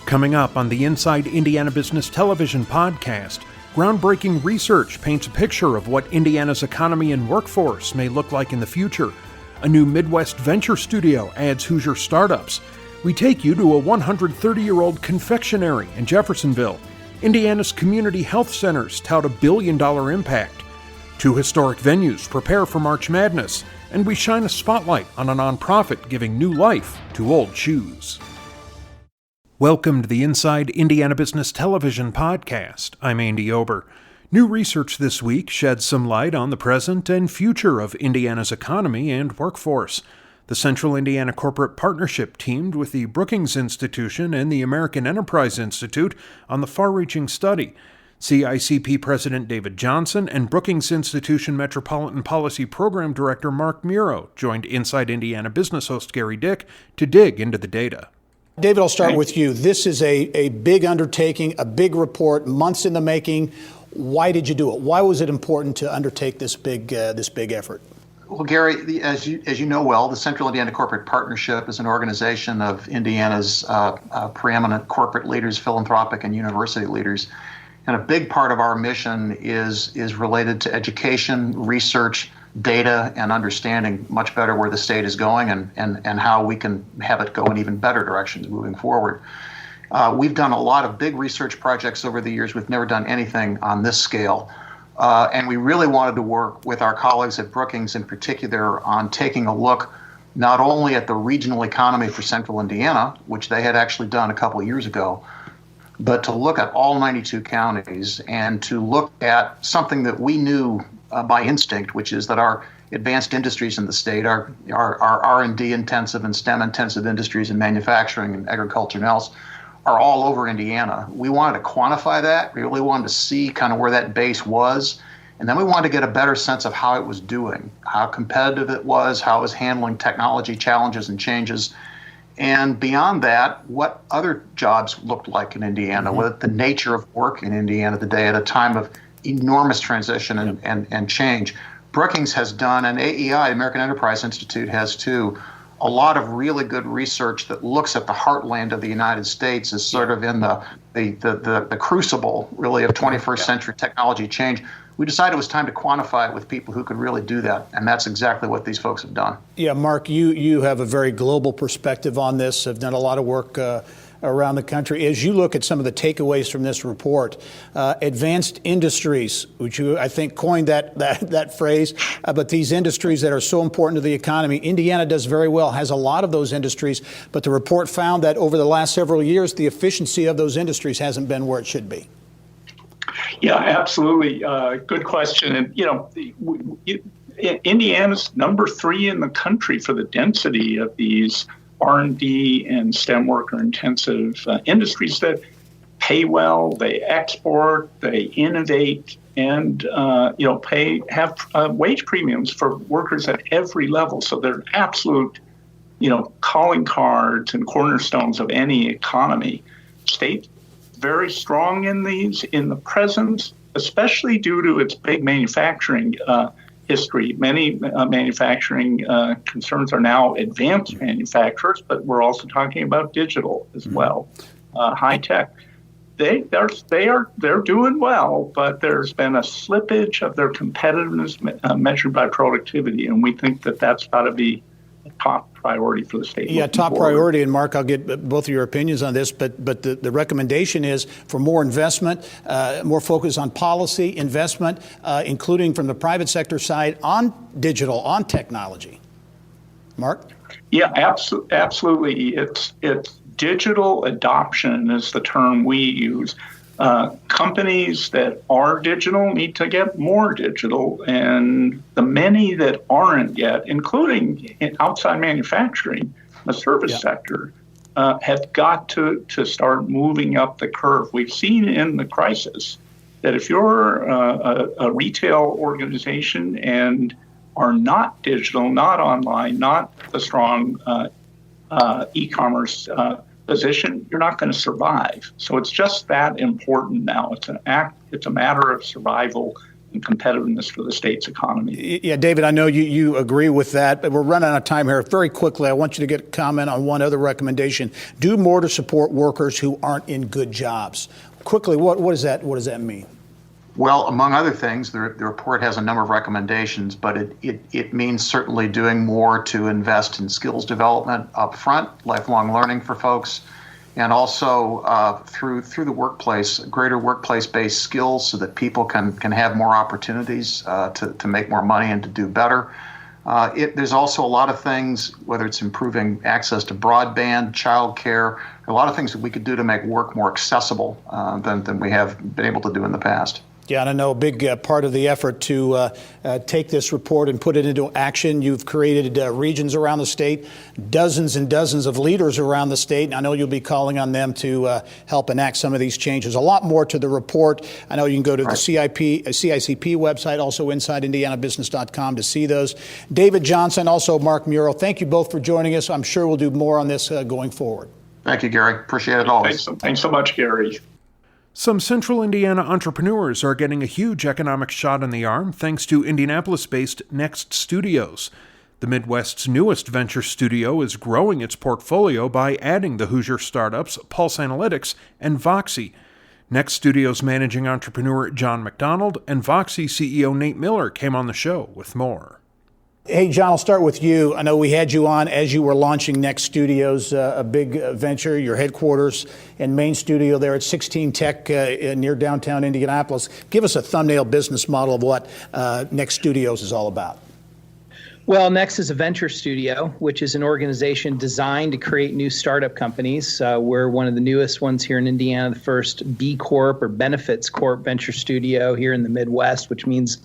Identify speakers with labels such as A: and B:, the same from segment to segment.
A: Coming up on the Inside Indiana Business Television podcast, groundbreaking research paints a picture of what Indiana's economy and workforce may look like in the future. A new Midwest venture studio adds Hoosier startups. We take you to a 130-year-old confectionery in Jeffersonville. Indiana's community health centers tout $1 billion impact. 2 historic venues prepare for March Madness, and we shine a spotlight on a nonprofit giving new life to old shoes. Welcome to the Inside Indiana Business Television podcast. I'm Andy Ober. New research this week sheds some light on the present and future of Indiana's economy and workforce. The Central Indiana Corporate Partnership teamed with the Brookings Institution and the American Enterprise Institute on the far-reaching study. CICP President David Johnson and Brookings Institution Metropolitan Policy Program Director Mark Muro joined Inside Indiana business host Gary Dick to dig into the data.
B: David, I'll start with you. This is a big undertaking, a big report, months in the making. Why did you do it? Why was it important to undertake this big effort?
C: Well, Gary, as you know well, the Central Indiana Corporate Partnership is an organization of Indiana's preeminent corporate leaders, philanthropic and university leaders. And a big part of our mission is related to education, research, data, and understanding much better where the state is going and how we can have it go in even better directions moving forward. We've done a lot of big research projects over the years. We've never done anything on this scale. And we really wanted to work with our colleagues at Brookings in particular on taking a look not only at the regional economy for Central Indiana, which they had actually done a couple of years ago, but to look at all 92 counties and to look at something that we knew by instinct, which is that our advanced industries in the state, our R&D intensive and STEM intensive industries in manufacturing and agriculture and else, are all over Indiana. We wanted to quantify that. We really wanted to see kind of where that base was. And then we wanted to get a better sense of how it was doing, how competitive it was, how it was handling technology challenges and changes. And beyond that, what other jobs looked like in Indiana, what the nature of work in Indiana today at a time of enormous transition and change. Brookings has done, and AEI, American Enterprise Institute, has too, a lot of really good research that looks at the heartland of the United States as sort of in the crucible, really, of 21st century technology change. We decided it was time to quantify it with people who could really do that, and that's exactly what these folks have done.
B: Yeah, Mark, you have a very global perspective on this, have done a lot of work around the country. As you look at some of the takeaways from this report, advanced industries, which you, I think, coined that phrase, but these industries that are so important to the economy, Indiana does very well, has a lot of those industries, but the report found that over the last several years, the efficiency of those industries hasn't been where it should be.
D: Yeah, absolutely. Good question. And, Indiana's number 3 in the country for the density of these R&D and STEM worker-intensive industries that pay well, they export, they innovate, and have wage premiums for workers at every level. So they're absolute, calling cards and cornerstones of any economy. State very strong in these in the present, especially due to its big manufacturing history. Many manufacturing concerns are now advanced manufacturers, but we're also talking about digital as well, high tech. They're doing well, but there's been a slippage of their competitiveness measured by productivity, and we think that that's got to be a top priority for the state.
B: Yeah, top priority. And Mark, I'll get both of your opinions on this, but the recommendation is for more investment, more focus on policy investment, including from the private sector side on digital, on technology. Mark?
D: Yeah, absolutely. It's digital adoption is the term we use. Companies that are digital need to get more digital, and the many that aren't yet, including in outside manufacturing, the service sector, have got to start moving up the curve. We've seen in the crisis that if you're a retail organization and are not digital, not online, not the strong e-commerce position, you're not going to survive. So it's just that important now. It's a matter of survival and competitiveness for the state's economy.
B: Yeah, David, I know you agree with that, but we're running out of time here. Very quickly, I want you to get a comment on one other recommendation. Do more to support workers who aren't in good jobs. Quickly, what does that mean?
C: Well, among other things, the report has a number of recommendations, but it means certainly doing more to invest in skills development up front, lifelong learning for folks, and also through the workplace, greater workplace-based skills so that people can have more opportunities to make more money and to do better. There's also a lot of things, whether it's improving access to broadband, childcare, a lot of things that we could do to make work more accessible than we have been able to do in the past.
B: Yeah, and I know a big part of the effort to take this report and put it into action. You've created regions around the state, dozens and dozens of leaders around the state, and I know you'll be calling on them to help enact some of these changes. A lot more to the report. I know you can go to the CICP website, also InsideIndianaBusiness.com to see those. David Johnson, also Mark Muro, thank you both for joining us. I'm sure we'll do more on this going forward.
C: Thank you, Gary. Appreciate it always.
D: Thanks so much, Gary.
A: Some Central Indiana entrepreneurs are getting a huge economic shot in the arm thanks to Indianapolis-based Next Studios. The Midwest's newest venture studio is growing its portfolio by adding the Hoosier startups Pulse Analytics and Voxy. Next Studios managing entrepreneur John McDonald and Voxy CEO Nate Miller came on the show with more.
B: Hey, John, I'll start with you. I know we had you on as you were launching Next Studios, a big venture, your headquarters and main studio there at 16 Tech near downtown Indianapolis. Give us a thumbnail business model of what Next Studios is all about.
E: Well, Next is a venture studio, which is an organization designed to create new startup companies. We're one of the newest ones here in Indiana, the first B Corp or Benefits Corp venture studio here in the Midwest, which means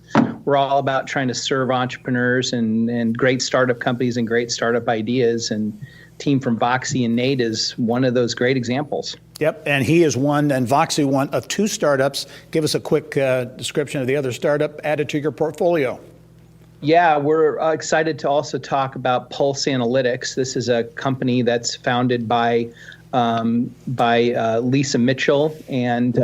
E: we're all about trying to serve entrepreneurs and great startup companies and great startup ideas. And team from Voxy and Nate is one of those great examples.
B: Yep, and he is one, and Voxy one of two startups. Give us a quick description of the other startup added to your portfolio.
E: Yeah, we're excited to also talk about Pulse Analytics. This is a company that's founded by Lisa Mitchell and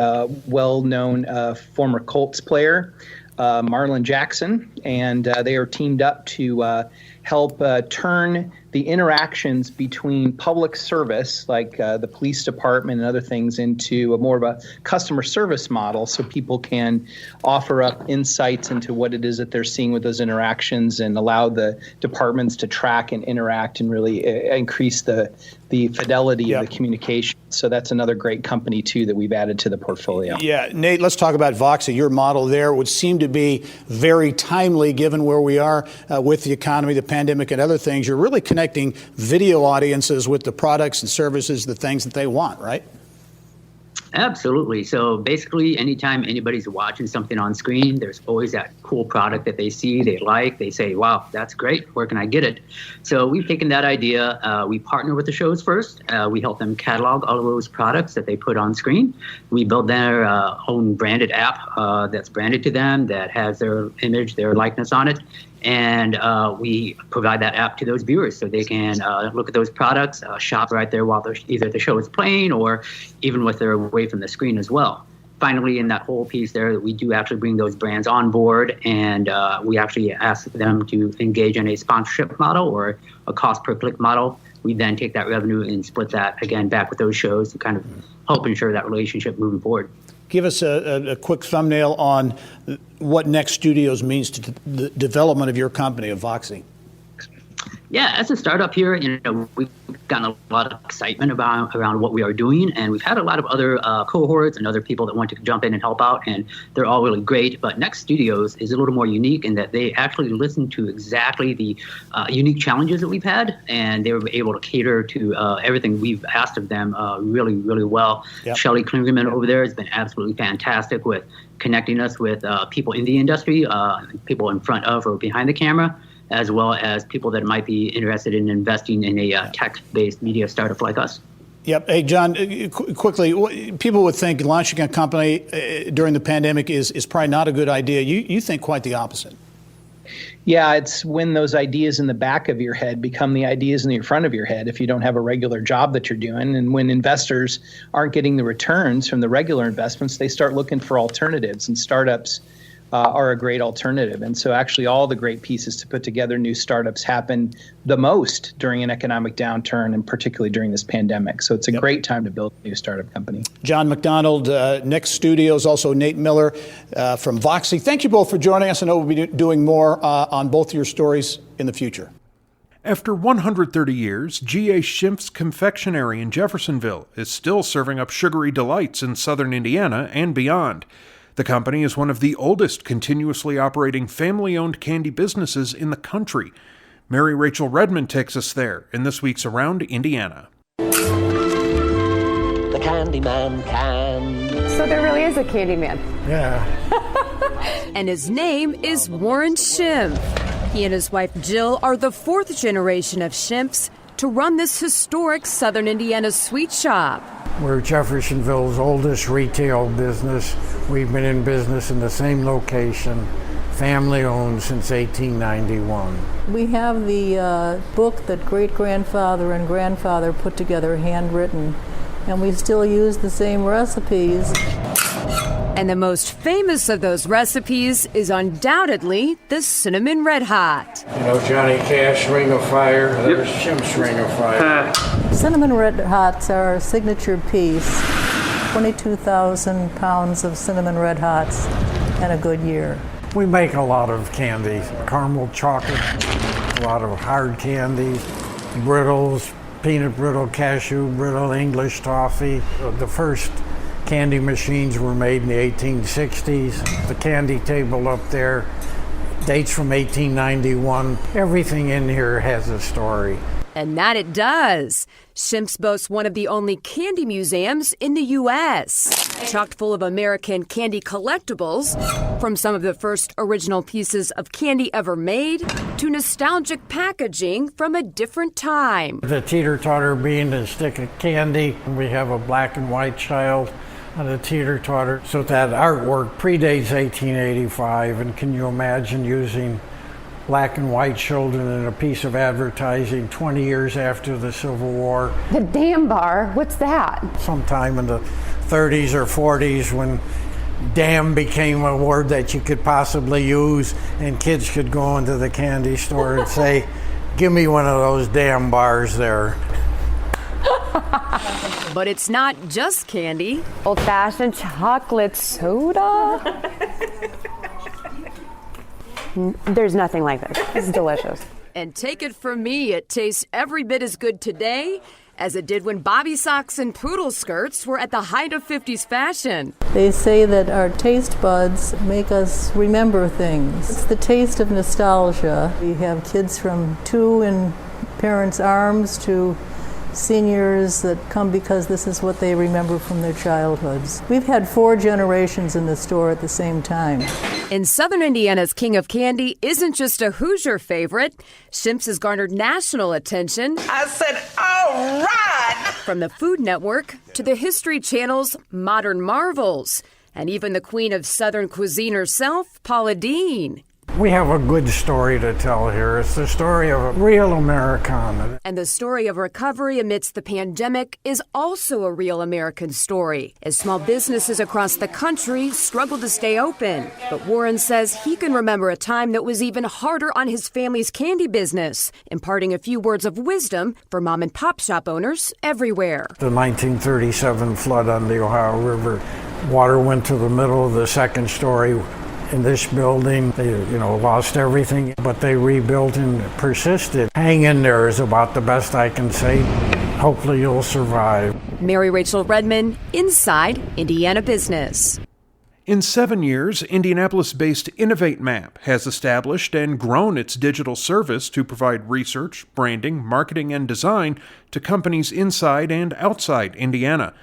E: well-known former Colts player Marlon Jackson, and they are teamed up to help turn the interactions between public service, like the police department and other things, into a more of a customer service model, so people can offer up insights into what it is that they're seeing with those interactions and allow the departments to track and interact and really increase the fidelity of the communication. So that's another great company, too, that we've added to the portfolio.
B: Yeah, Nate, let's talk about Voxy. Your model there would seem to be very timely given where we are with the economy, the pandemic, and other things. You're really connecting video audiences with the products and services, the things that they want, right?
F: Absolutely. So basically, anytime anybody's watching something on screen, there's always that cool product that they see, they like, they say, wow, that's great. Where can I get it? So we've taken that idea. We partner with the shows first. We help them catalog all of those products that they put on screen. We build their own branded app that's branded to them, that has their image, their likeness on it. And we provide that app to those viewers so they can look at those products, shop right there while either the show is playing or even with they're away from the screen as well. Finally, in that whole piece there, we do actually bring those brands on board, and we actually ask them to engage in a sponsorship model or a cost per click model. We then take that revenue and split that again back with those shows to kind of help ensure that relationship moving forward.
B: Give us a quick thumbnail on what Next Studios means to the development of your company, of Voxy.
F: Yeah, as a startup here, we've gotten a lot of excitement around what we are doing, and we've had a lot of other cohorts and other people that want to jump in and help out, and they're all really great. But Next Studios is a little more unique in that they actually listen to exactly the unique challenges that we've had, and they were able to cater to everything we've asked of them really, really well. Yep. Shelly Klingerman over there has been absolutely fantastic with connecting us with people in the industry, people in front of or behind the camera, as well as people that might be interested in investing in a tech-based media startup like us.
B: Yep. Hey, John, quickly, people would think launching a company during the pandemic is probably not a good idea. You think quite the opposite.
E: Yeah, it's when those ideas in the back of your head become the ideas in the front of your head if you don't have a regular job that you're doing. And when investors aren't getting the returns from the regular investments, they start looking for alternatives, and startups are a great alternative. And so actually all the great pieces to put together new startups happen the most during an economic downturn, and particularly during this pandemic. So it's a great time to build a new startup company.
B: John McDonald, Next Studios, also Nate Miller from Voxy. Thank you both for joining us. I know we'll be doing more on both your stories in the future.
A: After 130 years, G.A. Schimpf's Confectionery in Jeffersonville is still serving up sugary delights in southern Indiana and beyond. The company is one of the oldest continuously operating family-owned candy businesses in the country. Mary Rachel Redmond takes us there in this week's Around Indiana.
G: The Candyman can.
H: So there really is a Candyman.
B: Yeah.
I: And his name is Warren Schimpf. He and his wife Jill are the fourth generation of Schimpfs to run this historic southern Indiana sweet shop.
J: We're Jeffersonville's oldest retail business. We've been in business in the same location, family-owned since 1891.
K: We have the book that great-grandfather and grandfather put together, handwritten, and we still use the same recipes.
I: And the most famous of those recipes is undoubtedly the Cinnamon Red Hot.
J: You know Johnny Cash, Ring of Fire? There's Schimpf's Ring of Fire.
K: Cinnamon Red Hots are our signature piece. 22,000 pounds of Cinnamon Red Hots in a good year.
J: We make a lot of candy, caramel chocolate, a lot of hard candies, brittles, peanut brittle, cashew brittle, English toffee. The first candy machines were made in the 1860s. The candy table up there dates from 1891. Everything in here has a story.
I: And that it does. Schimpf's boasts one of the only candy museums in the U.S., chock full of American candy collectibles, from some of the first original pieces of candy ever made to nostalgic packaging from a different time.
J: The teeter-totter being a stick of candy. We have a black and white child on a teeter-totter. So that artwork predates 1885, and can you imagine using black and white children in a piece of advertising 20 years after the Civil War?
H: The damn bar, what's that?
J: Sometime in the 30s or 40s, when damn became a word that you could possibly use, and kids could go into the candy store and say, give me one of those damn bars there.
I: But it's not just candy.
H: Old-fashioned chocolate soda? There's nothing like this. This is delicious.
I: And take it from me, it tastes every bit as good today as it did when bobby socks and poodle skirts were at the height of 50s fashion.
K: They say that our taste buds make us remember things. It's the taste of nostalgia. We have kids from 2 in parents' arms to seniors that come because this is what they remember from their childhoods. We've had 4 generations in the store at the same time.
I: In southern Indiana's King of Candy isn't just a Hoosier favorite. Schimpf's has garnered national attention.
L: I said, all right!
I: From the Food Network to the History Channel's Modern Marvels, and even the queen of southern cuisine herself, Paula Deen.
J: We have a good story to tell here. It's the story of a real Americana.
I: And the story of recovery amidst the pandemic is also a real American story, as small businesses across the country struggle to stay open. But Warren says he can remember a time that was even harder on his family's candy business, imparting a few words of wisdom for mom and pop shop owners everywhere.
J: The 1937 flood on the Ohio River, water went to the middle of the second story. In this building, they lost everything, but they rebuilt and persisted. Hang in there is about the best I can say. Hopefully you'll survive.
I: Mary Rachel Redmond, Inside Indiana Business.
A: In 7 years, Indianapolis-based Innovate Map has established and grown its digital service to provide research, branding, marketing, and design to companies inside and outside Indiana.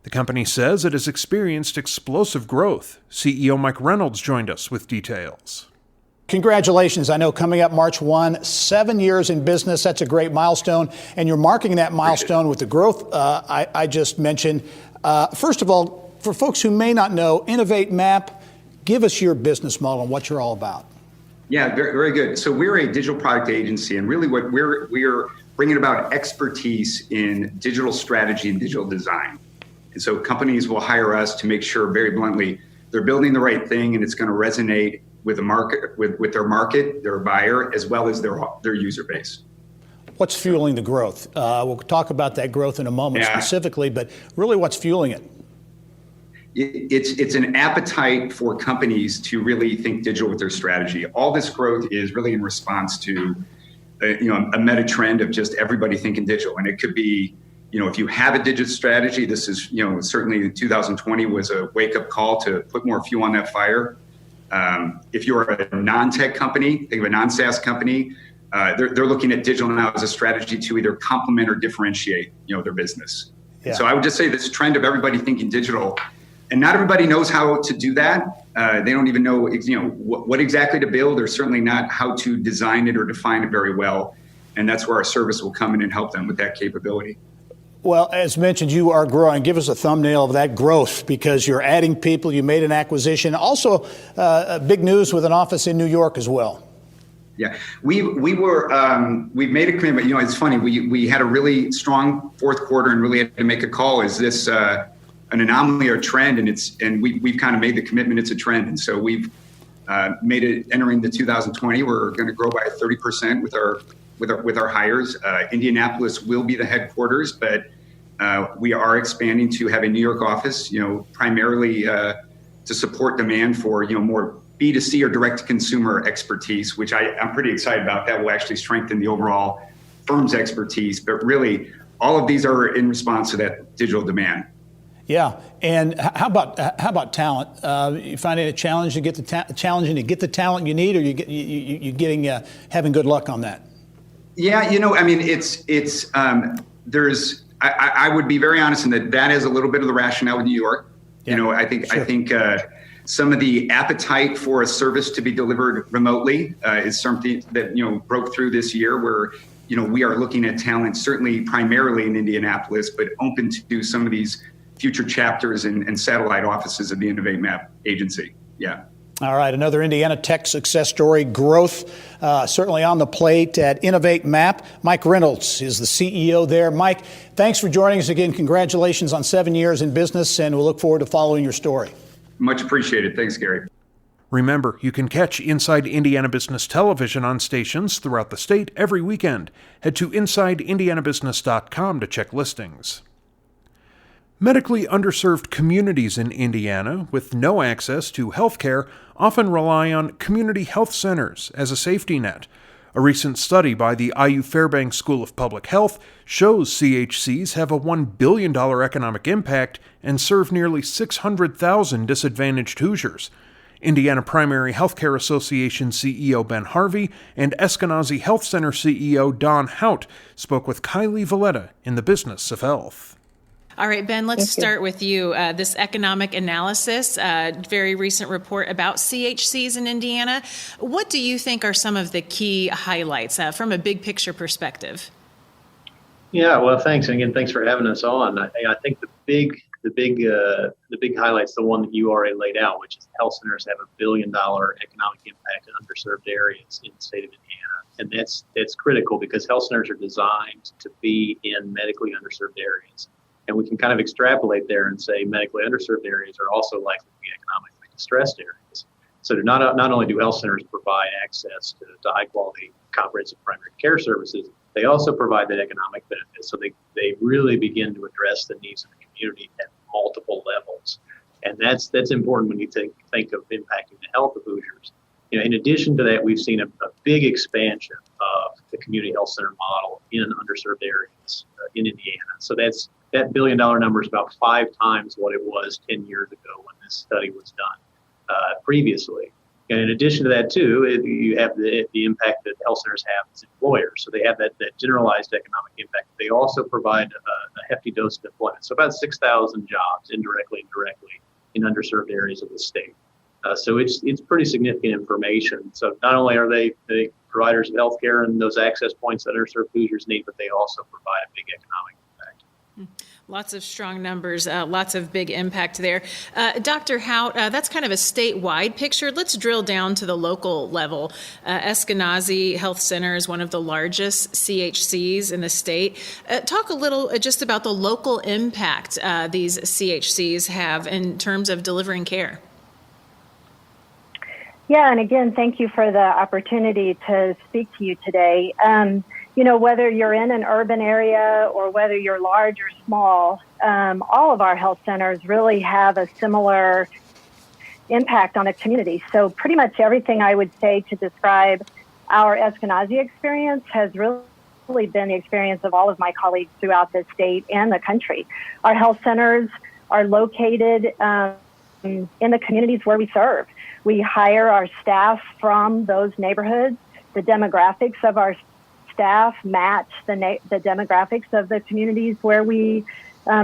A: The company says it has experienced explosive growth. CEO Mike Reynolds joined us with details.
B: Congratulations. I know coming up March 1, 7 years in business. That's a great milestone. And you're marking that milestone with the growth I just mentioned. First of all, for folks who may not know, Innovate Map, give us your business model and what you're all about.
M: Yeah, very, very good. So we're a digital product agency, and really what we're bringing about expertise in digital strategy and digital design. And so companies will hire us to make sure, very bluntly, they're building the right thing, and it's going to resonate with the market, with their market, their buyer, as well as their user base.
B: What's fueling the growth? We'll talk about that growth in a moment specifically, but really what's fueling it?
M: It's an appetite for companies to really think digital with their strategy. All this growth is really in response to a meta trend of just everybody thinking digital. And it could be, if you have a digital strategy, this is, certainly 2020 was a wake up call to put more fuel on that fire. If you're a non-tech company, think of a non-SaaS company, they're looking at digital now as a strategy to either complement or differentiate, their business. Yeah. So I would just say this trend of everybody thinking digital, and not everybody knows how to do that. They don't even know, what exactly to build, or certainly not how to design it or define it very well. And that's where our service will come in and help them with that capability.
B: Well, as mentioned, you are growing. Give us a thumbnail of that growth, because you're adding people. You made an acquisition. Also, big news with an office in New York as well.
M: Yeah, we've made a commitment. It's funny. We had a really strong fourth quarter and really had to make a call. Is this an anomaly or trend? And we've kind of made the commitment. It's a trend, and so we've made it entering the 2020. We're going to grow by 30% with our hires. Indianapolis will be the headquarters, but we are expanding to have a New York office. Primarily to support demand for more B2C or direct-to-consumer expertise, which I'm pretty excited about. That will actually strengthen the overall firm's expertise. But really, all of these are in response to that digital demand.
B: Yeah, and how about talent? You finding it challenging to get the talent you need, or you getting having good luck on that?
M: Yeah, I would be very honest in that is a little bit of the rationale with New York. Yeah. I think some of the appetite for a service to be delivered remotely is something that broke through this year, where we are looking at talent certainly primarily in Indianapolis, but open to do some of these future chapters and satellite offices of the Innovate Map agency. Yeah.
B: All right, another Indiana tech success story, growth, certainly on the plate at Innovate Map. Mike Reynolds is the CEO there. Mike, thanks for joining us again. Congratulations on 7 years in business, and we'll look forward to following your story. Much appreciated. Thanks, Gary.
A: Remember, you can catch Inside Indiana Business Television on stations throughout the state every weekend. Head to InsideIndianaBusiness.com to check listings. Medically underserved communities in Indiana with no access to health care often rely on community health centers as a safety net. A recent study by the IU Fairbanks School of Public Health shows CHCs have a $1 billion economic impact and serve nearly 600,000 disadvantaged Hoosiers. Indiana Primary Healthcare Association CEO Ben Harvey and Eskenazi Health Center CEO Don Hout spoke with Kylie Valletta in the Business of Health.
N: All right, Ben, let's start with you. This economic analysis, very recent report about CHCs in Indiana. What do you think are some of the key highlights from a big picture perspective?
O: Yeah, well, thanks. And again, thanks for having us on. I think the big highlight's the one that you already laid out, which is health centers have $1 billion economic impact in underserved areas in the state of Indiana. And that's critical because health centers are designed to be in medically underserved areas. And we can kind of extrapolate there and say medically underserved areas are also likely to be economically distressed areas. So not only do health centers provide access to high quality comprehensive primary care services, they also provide that economic benefit. So they really begin to address the needs of the community at multiple levels. And that's important when you think of impacting the health of Hoosiers. In addition to that, we've seen a big expansion of the community health center model in underserved areas in Indiana. So that $1 billion number is about 5 times what it was 10 years ago when this study was done previously. And in addition to that, too, you have the impact that health centers have as employers. So they have that generalized economic impact. They also provide a hefty dose of employment. So about 6,000 jobs, indirectly and directly, in underserved areas of the state. So it's pretty significant information. So not only are they the providers of healthcare and those access points that underserved Hoosiers need, but they also provide a big economic impact.
N: Lots of strong numbers, lots of big impact there. Dr. Hout, that's kind of a statewide picture. Let's drill down to the local level. Eskenazi Health Center is one of the largest CHCs in the state. Talk a little just about the local impact these CHCs have in terms of delivering care.
P: Yeah, and again, thank you for the opportunity to speak to you today. Whether you're in an urban area or whether you're large or small, all of our health centers really have a similar impact on the community. So pretty much everything I would say to describe our Eskenazi experience has really been the experience of all of my colleagues throughout the state and the country. Our health centers are located in the communities where we serve. We hire our staff from those neighborhoods. The demographics of our staff match the demographics of the communities where we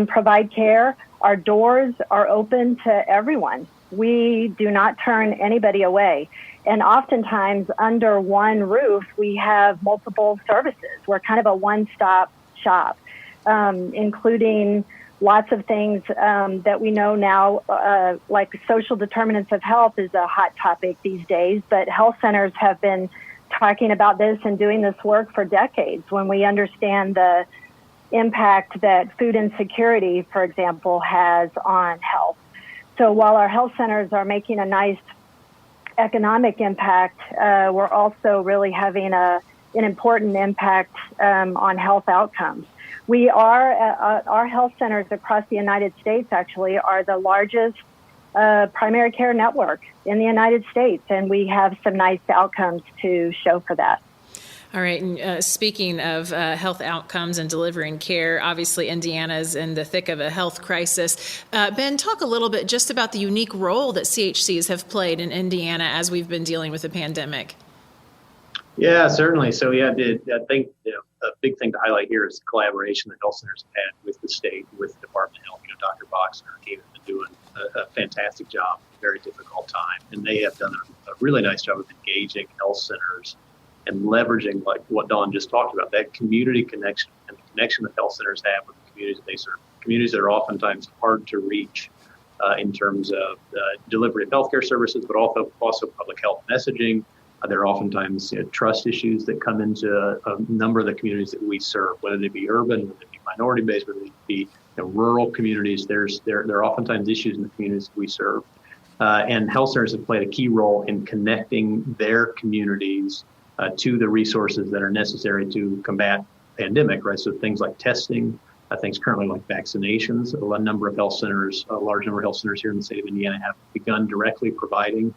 P: provide care. Our doors are open to everyone. We do not turn anybody away. And oftentimes under one roof, we have multiple services. We're kind of a one-stop shop, including lots of things that we know now, like social determinants of health is a hot topic these days, but health centers have been talking about this and doing this work for decades when we understand the impact that food insecurity, for example, has on health. So while our health centers are making a nice economic impact, we're also really having an important impact on health outcomes. We are, our health centers across the United States actually are the largest primary care network in the United States, and we have some nice outcomes to show for that.
N: All right. And speaking of health outcomes and delivering care, obviously Indiana is in the thick of a health crisis. Ben, talk a little bit just about the unique role that CHCs have played in Indiana as we've been dealing with the pandemic.
O: Yeah, certainly. So, I think a big thing to highlight here is the collaboration that health centers have had with the state, with the Department of Health. Dr. Box and her team have been doing a fantastic job, a very difficult time, and they have done a really nice job of engaging health centers and leveraging, like what Dawn just talked about, that community connection and the connection that health centers have with the communities that they serve, communities that are oftentimes hard to reach in terms of delivery of healthcare services, but also public health messaging. There are oftentimes trust issues that come into a number of the communities that we serve, whether they be urban, whether they be minority-based, whether they be rural communities. There are oftentimes issues in the communities that we serve. And health centers have played a key role in connecting their communities to the resources that are necessary to combat pandemic, right? So things like testing, things currently like vaccinations. A number of health centers, a large number of health centers here in the state of Indiana have begun directly providing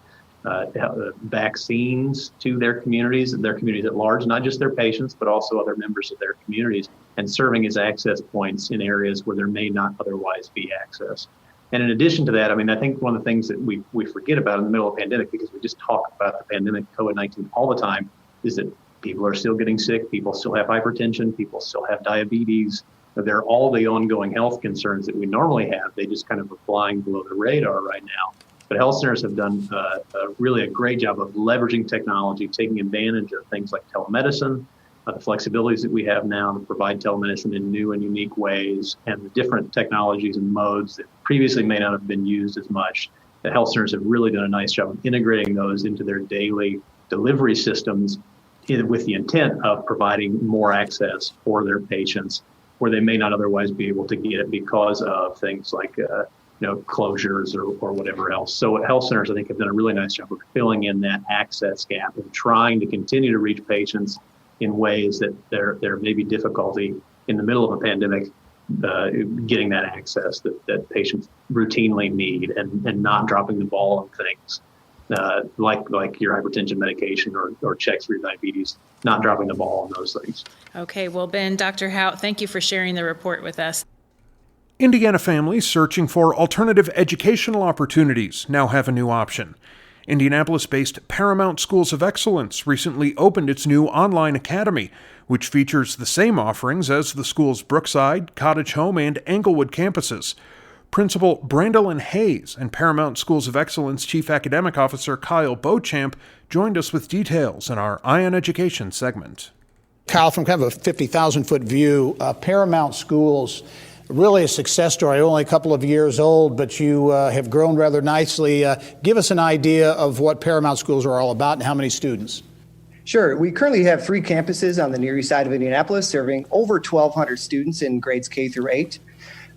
O: vaccines to their communities at large, not just their patients, but also other members of their communities, and serving as access points in areas where there may not otherwise be access. And in addition to that, I think one of the things that we forget about in the middle of the pandemic, because we just talk about the pandemic, COVID-19 all the time, is that people are still getting sick, people still have hypertension, people still have diabetes. They're all the ongoing health concerns that we normally have. They just kind of are flying below the radar right now. But health centers have done really a great job of leveraging technology, taking advantage of things like telemedicine, the flexibilities that we have now to provide telemedicine in new and unique ways, and the different technologies and modes that previously may not have been used as much. The health centers have really done a nice job of integrating those into their daily delivery systems with the intent of providing more access for their patients where they may not otherwise be able to get it because of things like closures or whatever else. So health centers, I think, have done a really nice job of filling in that access gap and trying to continue to reach patients in ways that there may be difficulty in the middle of a pandemic getting that access that patients routinely need, and not dropping the ball on things like your hypertension medication or checks for your diabetes, not dropping the ball on those things.
N: Okay, well, Ben, Dr. Hout, thank you for sharing the report with us.
A: Indiana families searching for alternative educational opportunities now have a new option. Indianapolis-based Paramount Schools of Excellence recently opened its new online academy, which features the same offerings as the school's Brookside, Cottage Home, and Englewood campuses. Principal Brandolyn Hayes and Paramount Schools of Excellence Chief Academic Officer Kyle Beauchamp joined us with details in our Eye on Education segment.
B: Kyle, from kind of a 50,000-foot view, Paramount Schools, really a success story, only a couple of years old, but you have grown rather nicely. Give us an idea of what Paramount Schools are all about and how many students.
Q: Sure. We currently have 3 campuses on the Near East Side of Indianapolis, serving over 1,200 students in grades K through 8.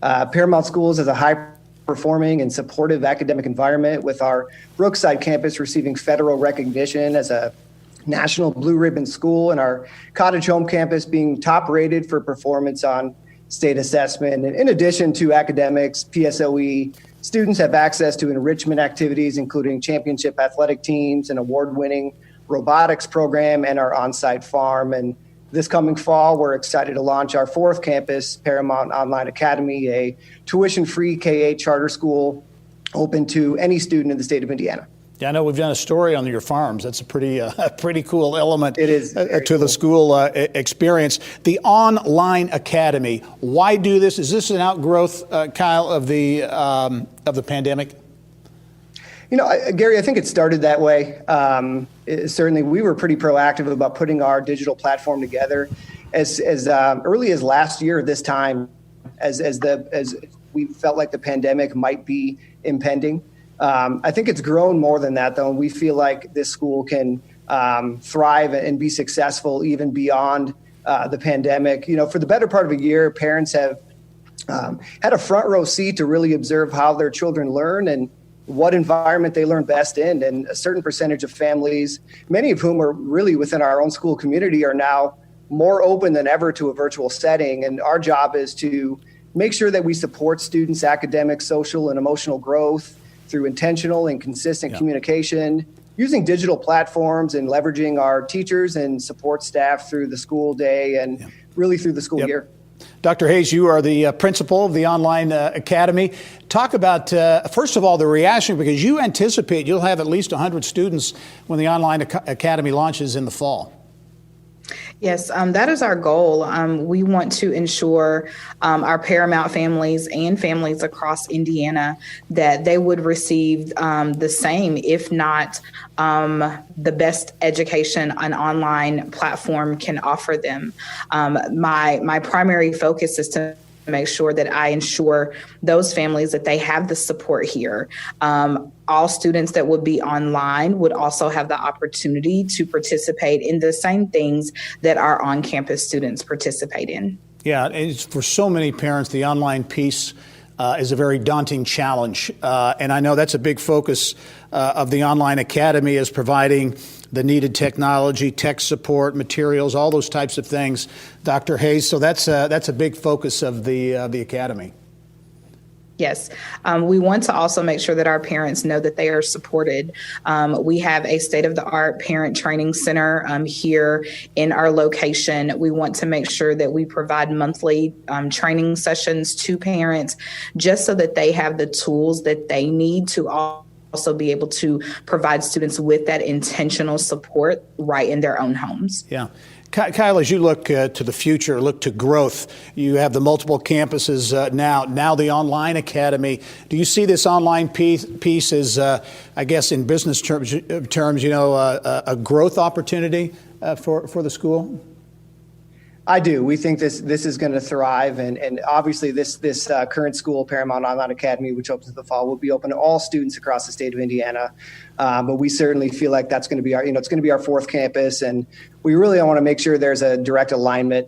Q: Paramount Schools has a high performing and supportive academic environment, with our Brookside campus receiving federal recognition as a National Blue Ribbon School, and our Cottage Home campus being top rated for performance on state assessment. And in addition to academics, PSOE students have access to enrichment activities, including championship athletic teams, an award-winning robotics program, and our on-site farm. And this coming fall, we're excited to launch our fourth campus, Paramount Online Academy, a tuition-free K-8 charter school open to any student in the state of Indiana.
B: Yeah, I know we've done a story on your farms. That's a pretty cool element
Q: it is
B: to the school experience. The Online Academy. Why do this? Is this an outgrowth, Kyle, of the pandemic?
Q: You know, Gary, I think it started that way. Certainly, we were pretty proactive about putting our digital platform together as early as last year at this time, as we felt like the pandemic might be impending. I think it's grown more than that, though, and we feel like this school can thrive and be successful even beyond the pandemic. You know, for the better part of a year, parents have had a front row seat to really observe how their children learn and what environment they learn best in. And a certain percentage of families, many of whom are really within our own school community, are now more open than ever to a virtual setting. And our job is to make sure that we support students' academic, social, and emotional growth through intentional and consistent communication, using digital platforms and leveraging our teachers and support staff through the school day and really through the school year.
B: Dr. Hayes, you are the principal of the Online Academy. Talk about, first of all, the reaction, because you anticipate you'll have at least 100 students when the Online Academy launches in the fall.
R: Yes, that is our goal. We want to ensure our Paramount families and families across Indiana that they would receive the same, if not the best education an online platform can offer them. My primary focus is to make sure that I ensure those families that they have the support here. All students that would be online would also have the opportunity to participate in the same things that our on-campus students participate in. Yeah,
B: it's, for so many parents, the online piece is a very daunting challenge. And I know that's a big focus of the Online Academy, is providing the needed technology, tech support, materials, all those types of things, Dr. Hayes. So that's a big focus of the Academy.
R: Yes. We want to also make sure that our parents know that they are supported. We have a state-of-the-art parent training center here in our location. We want to make sure that we provide monthly training sessions to parents, just so that they have the tools that they need to also be able to provide students with that intentional support right in their own homes.
B: Yeah. Kyle, as you look to the future, look to growth, you have the multiple campuses now the Online Academy. Do you see this online piece as, I guess, in business terms, a growth opportunity for the school?
Q: I do. We think this is going to thrive, and obviously this current school, Paramount Online Academy, which opens in the fall, will be open to all students across the state of Indiana. But we certainly feel like that's going to be it's going to be our fourth campus, and we really want to make sure there's a direct alignment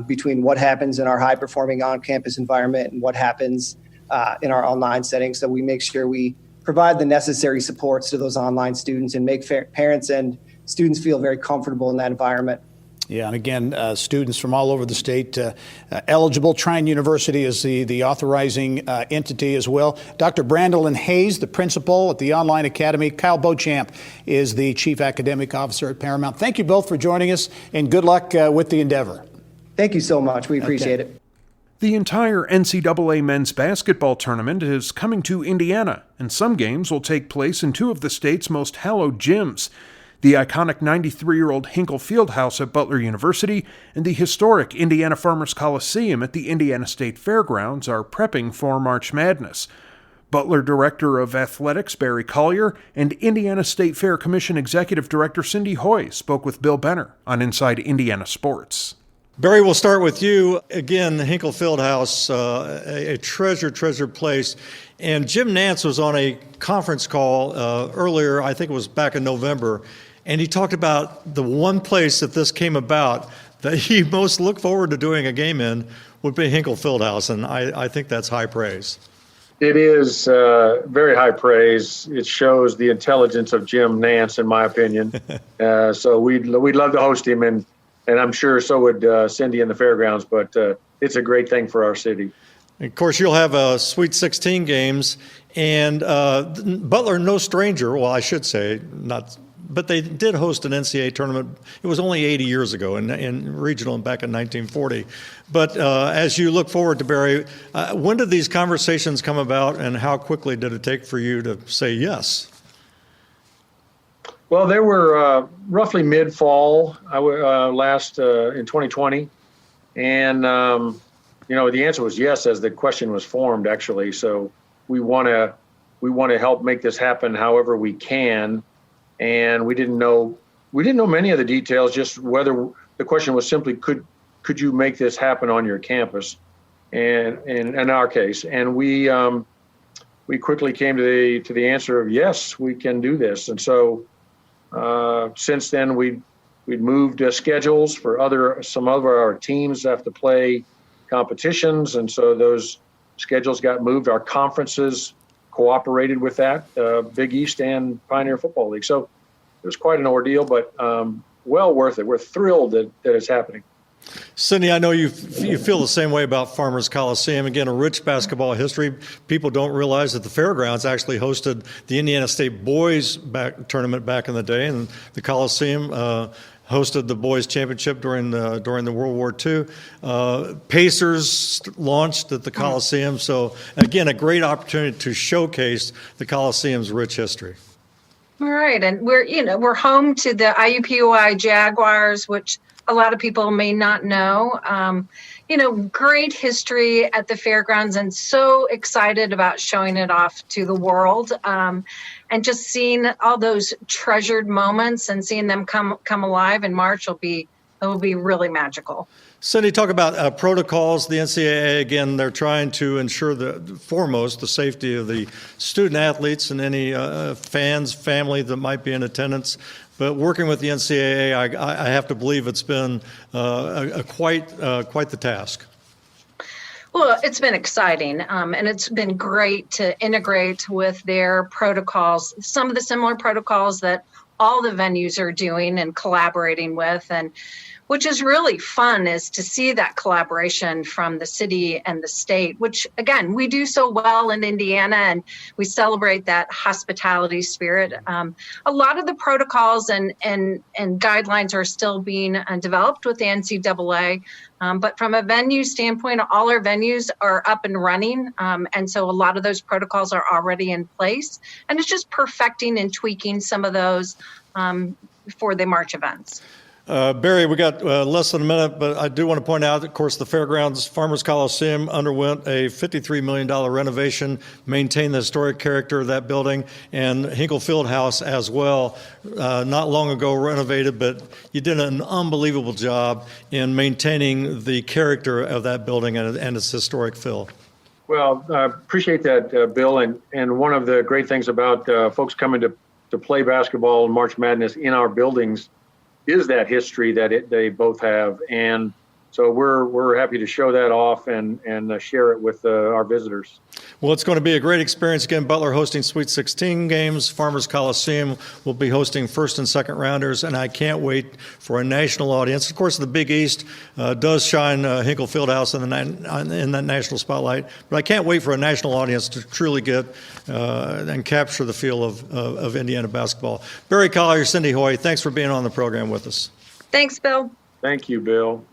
Q: between what happens in our high-performing on-campus environment and what happens in our online setting. So we make sure we provide the necessary supports to those online students and make parents and students feel very comfortable in that environment.
B: Yeah, and again, students from all over the state eligible. Trine University is the authorizing entity as well. Dr. Brandolyn Hayes, the principal at the Online Academy. Kyle Beauchamp is the chief academic officer at Paramount. Thank you both for joining us, and good luck with the endeavor.
Q: Thank you so much. We appreciate it.
A: The entire NCAA men's basketball tournament is coming to Indiana, and some games will take place in two of the state's most hallowed gyms. The iconic 93-year-old Hinkle Fieldhouse at Butler University and the historic Indiana Farmers Coliseum at the Indiana State Fairgrounds are prepping for March Madness. Butler Director of Athletics Barry Collier and Indiana State Fair Commission Executive Director Cindy Hoy spoke with Bill Benner on Inside Indiana Sports.
S: Barry, we'll start with you. Again, the Hinkle Fieldhouse, a treasured place. And Jim Nance was on a conference call earlier, I think it was back in November, and he talked about the one place that this came about that he most looked forward to doing a game in would be Hinkle Fieldhouse, and I think that's high praise.
T: It is very high praise. It shows the intelligence of Jim Nance, in my opinion. So we'd love to host him, and I'm sure so would Cindy and the fairgrounds. But it's a great thing for our city.
S: Of course, you'll have Sweet 16 games, and Butler, no stranger. Well, I should say not. But they did host an NCAA tournament. It was only 80 years ago in regional and back in 1940. But as you look forward to Barry, when did these conversations come about, and how quickly did it take for you to say yes?
T: Well, they were roughly mid-fall last in 2020. And, the answer was yes as the question was formed, actually. So we want to help make this happen however we can. And we didn't know many of the details, just whether the question was simply could you make this happen on your campus, and in our case, and we quickly came to the answer of yes, we can do this. And so since then we'd moved schedules for some of our teams have to play competitions, and so those schedules got moved. Our conferences cooperated with that, Big East and Pioneer Football League. So it was quite an ordeal, but well worth it. We're thrilled that it's happening.
S: Cindy, I know you feel the same way about Farmers Coliseum. Again, a rich basketball history. People don't realize that the fairgrounds actually hosted the Indiana State boys tournament back in the day, and the Coliseum hosted the boys championship during the World War II. Pacers launched at the Coliseum. So again, a great opportunity to showcase the Coliseum's rich history.
U: All right, and we're home to the IUPUI Jaguars, which a lot of people may not know. Great history at the fairgrounds, and so excited about showing it off to the world. And just seeing all those treasured moments and seeing them come alive in March will be really magical.
S: Cindy, talk about protocols. The NCAA, again, they're trying to ensure the safety of the student athletes and any family that might be in attendance. But working with the NCAA, I have to believe it's been quite the task.
U: Well, it's been exciting, and it's been great to integrate with their protocols, some of the similar protocols that all the venues are doing and collaborating with. And which is really fun is to see that collaboration from the city and the state, which, again, we do so well in Indiana, and we celebrate that hospitality spirit. A lot of the protocols and guidelines are still being developed with the NCAA. But from a venue standpoint, all our venues are up and running. And so a lot of those protocols are already in place. And it's just perfecting and tweaking some of those for the March events.
S: Barry, we got less than a minute, but I do want to point out, of course, the Fairgrounds Farmers Coliseum underwent a $53 million renovation, maintained the historic character of that building, and Hinkle Fieldhouse as well, not long ago renovated, but you did an unbelievable job in maintaining the character of that building and its historic feel.
T: Well, I appreciate that, Bill, and one of the great things about folks coming to play basketball and March Madness in our buildings is that history that they both have. And so we're happy to show that off and share it with our visitors.
S: Well, it's going to be a great experience. Again, Butler hosting Sweet 16 games. Farmers Coliseum will be hosting first and second rounders, and I can't wait for a national audience. Of course, the Big East does shine Hinkle Fieldhouse in that national spotlight, but I can't wait for a national audience to truly get and capture the feel of Indiana basketball. Barry Collier, Cindy Hoy, thanks for being on the program with us.
U: Thanks, Bill.
T: Thank you, Bill.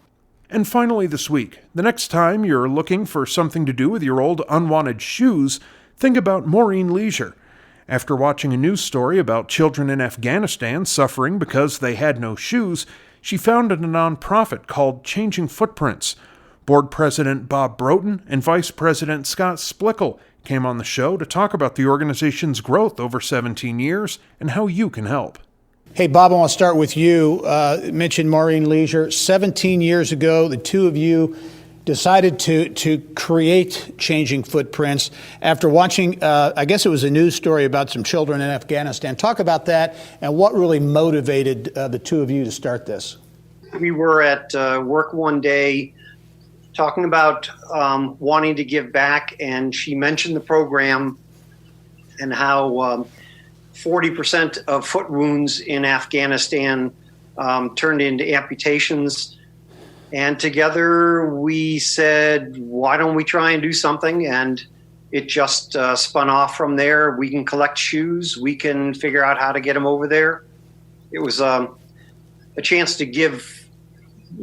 A: And finally this week, the next time you're looking for something to do with your old unwanted shoes, think about Maureen Leisure. After watching a news story about children in Afghanistan suffering because they had no shoes, she founded a nonprofit called Changing Footprints. Board President Bob Broughton and Vice President Scott Splickle came on the show to talk about the organization's growth over 17 years and how you can help.
B: Hey, Bob, I want to start with you. Mentioned Maureen Leisure. 17 years ago, the two of you decided to create Changing Footprints after watching, I guess it was a news story about some children in Afghanistan. Talk about that and what really motivated the two of you to start this.
V: We were at work one day
C: talking about wanting to give back, and she mentioned the program and how 40% of foot wounds in Afghanistan turned into amputations. And together we said, why don't we try and do something? And it just spun off from there. We can collect shoes. We can figure out how to get them over there. It was a chance to give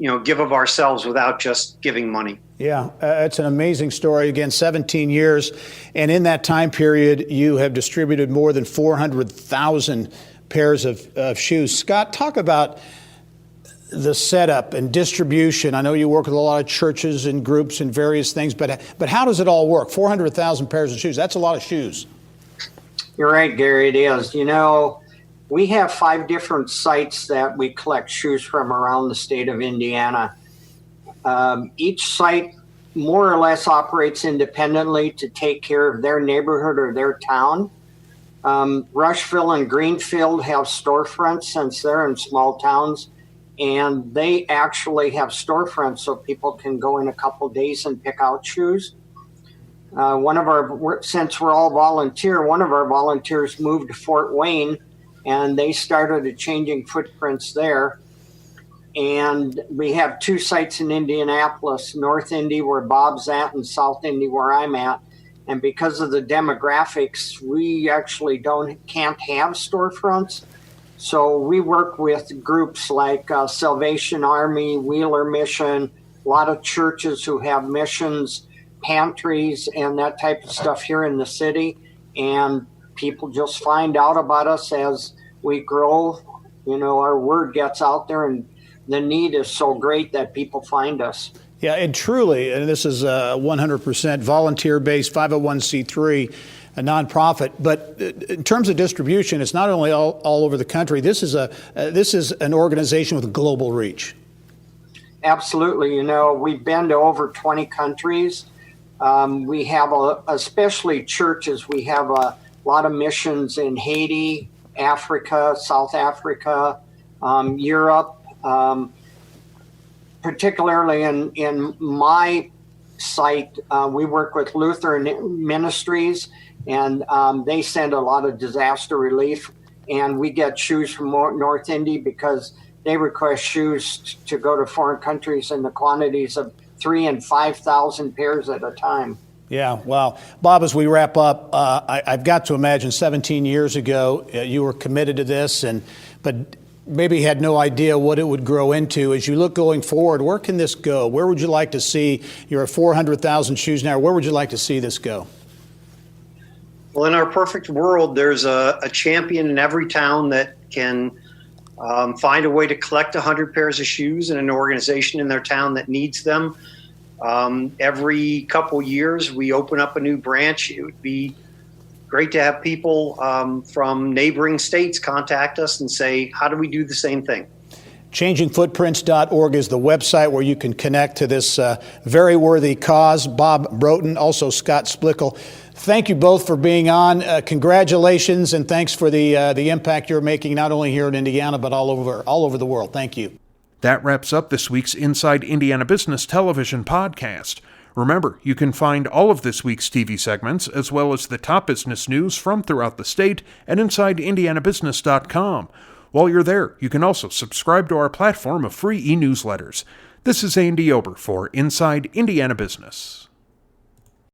C: of ourselves without just giving money.
B: Yeah, it's an amazing story. Again, 17 years. And in that time period, you have distributed more than 400,000 pairs of shoes. Scott, talk about the setup and distribution. I know you work with a lot of churches and groups and various things, but how does it all work? 400,000 pairs of shoes, that's a lot of shoes.
V: You're right, Gary, it is. We have 5 different sites that we collect shoes from around the state of Indiana. Each site more or less operates independently to take care of their neighborhood or their town. Rushville and Greenfield have storefronts since they're in small towns, and they actually have storefronts so people can go in a couple days and pick out shoes. Since we're all volunteer, one of our volunteers moved to Fort Wayne, and they started changing footprints there. And we have 2 sites in Indianapolis, North Indy where Bob's at and South Indy where I'm at. And because of the demographics, we actually can't have storefronts. So we work with groups like Salvation Army, Wheeler Mission, a lot of churches who have missions, pantries, and that type of stuff here in the city. And people just find out about us as we grow. Our word gets out there, and the need is so great that people find us.
B: Yeah, and truly, and this is a 100% volunteer-based 501c3, a nonprofit. But in terms of distribution, it's not only all over the country. This is an organization with global reach.
V: Absolutely. We've been to over 20 countries. We have, especially churches, we have a lot of missions in Haiti, Africa, South Africa, Europe. Particularly in my site, we work with Lutheran Ministries, and they send a lot of disaster relief. And we get shoes from North Indy because they request shoes to go to foreign countries in the quantities of 3,000 and 5,000 pairs at a time.
B: Yeah, wow. Bob, as we wrap up, I've got to imagine 17 years ago you were committed to this, but maybe had no idea what it would grow into. As you look going forward, where can this go? Where would you like to see? You're at 400,000 shoes now. Where would you like to see this go?
C: Well, in our perfect world, there's a champion in every town that can find a way to collect 100 pairs of shoes, and an organization in their town that needs them. Every couple years, we open up a new branch. It would be great to have people from neighboring states contact us and say, how do we do the same thing?
B: Changingfootprints.org is the website where you can connect to this very worthy cause. Bob Broughton, also Scott Splickle. Thank you both for being on. Congratulations, and thanks for the impact you're making, not only here in Indiana, but all over the world. Thank you.
A: That wraps up this week's Inside Indiana Business Television podcast. Remember, you can find all of this week's TV segments, as well as the top business news from throughout the state at InsideIndianaBusiness.com. While you're there, you can also subscribe to our platform of free e-newsletters. This is Andy Ober for Inside Indiana Business.